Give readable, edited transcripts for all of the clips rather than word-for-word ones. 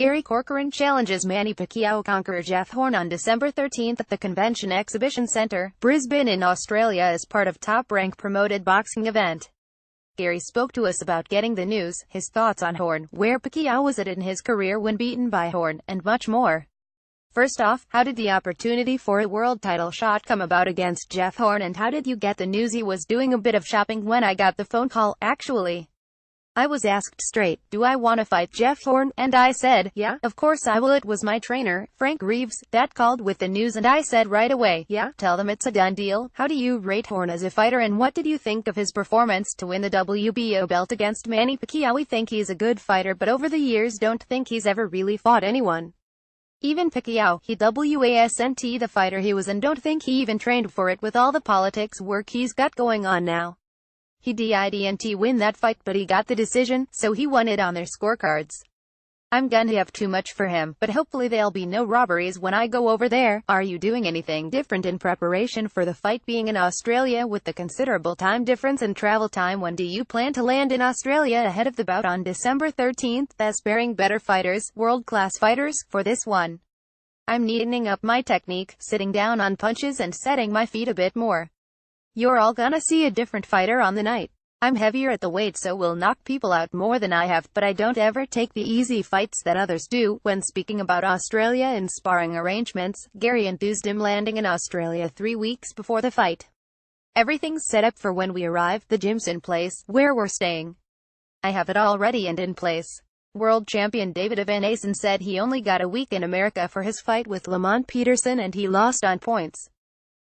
Gary Corcoran challenges Manny Pacquiaoconqueror Jeff Horn on December 13 at the Convention Exhibition Centre, Brisbane in Australia as part of Top Rank promoted boxing event. Gary spoke to us about getting the news, his thoughts on Horn, where Pacquiao was at in his career when beaten by Horn, and much more. First off, how did the opportunity for a world title shot come about against Jeff Horn, and how did you get the news? He was doing a bit of shopping when I got the phone call, actually. I was asked straight, do I want to fight Jeff Horn? And I said, yeah, of course I will. It was my trainer, Frank Reeves, that called with the news, and I said right away, yeah, tell them it's a done deal. How do you rate Horn as a fighter, and what did you think of his performance to win the WBO belt against Manny Pacquiao? We think he's a good fighter, but over the years don't think he's ever really fought anyone. Even Pacquiao, he wasn't the fighter he was, and don't think he even trained for it with all the politics work he's got going on now. He didn't win that fight, but he got the decision, so he won it on their scorecards. I'm gonna have too much for him, but hopefully there'll be no robberies when I go over there. Are you doing anything different in preparation for the fight, being in Australia with the considerable time difference and travel time? When do you plan to land in Australia ahead of the bout on December 13? Sparing better fighters, world-class fighters, for this one. I'm neatening up my technique, sitting down on punches and setting my feet a bit more. You're all gonna see a different fighter on the night. I'm heavier at the weight, so will knock people out more than I have, but I don't ever take the easy fights that others do. When speaking about Australia and sparring arrangements, Gary enthused him landing in Australia 3 weeks before the fight. Everything's set up for when we arrive, the gym's in place, where we're staying. I have it all ready and in place. World champion David Van Aysen said he only got a week in America for his fight with Lamont Peterson and he lost on points.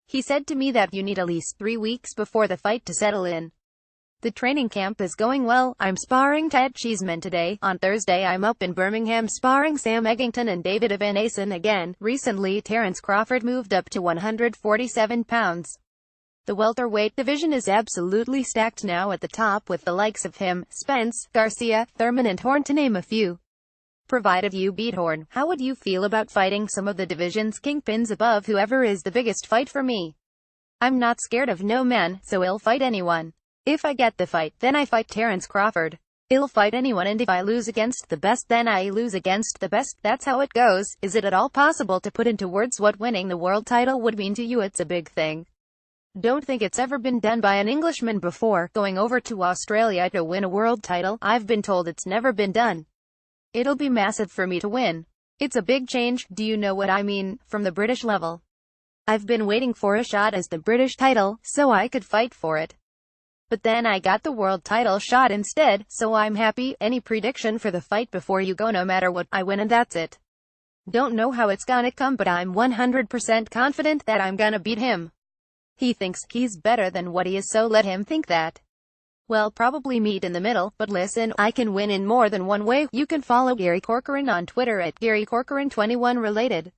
He said to me that you need at least 3 weeks before the fight to settle in. The training camp is going well. I'm sparring Ted Cheeseman today. On Thursday I'm up in Birmingham sparring Sam Eggington and David Van Aysen again. Recently Terence Crawford moved up to 147 pounds. The welterweight division is absolutely stacked now at the top, with the likes of him, Spence, Garcia, Thurman and Horn, to name a few. Provided you beat Horn, how would you feel about fighting some of the division's kingpins above? Whoever is the biggest fight for me. I'm not scared of no man, so I'll fight anyone. If I get the fight, then I fight Terence Crawford. I'll fight anyone, and if I lose against the best, then I lose against the best. That's how it goes. Is it at all possible to put into words what winning the world title would mean to you? It's a big thing. Don't think it's ever been done by an Englishman before, going over to Australia to win a world title. I've been told it's never been done. It'll be massive for me to win. It's a big change, do you know what I mean, from the British level. I've been waiting for a shot as the British title, so I could fight for it. But then I got the world title shot instead, so I'm happy. Any prediction for the fight before you go? No matter what, I win and that's it. Don't know how it's gonna come, but I'm 100% confident that I'm gonna beat him. He thinks he's better than what he is, so let him think that. We'll probably meet in the middle, but listen, I can win in more than one way. You can follow Gary Corcoran on Twitter at GaryCorcoran21 related.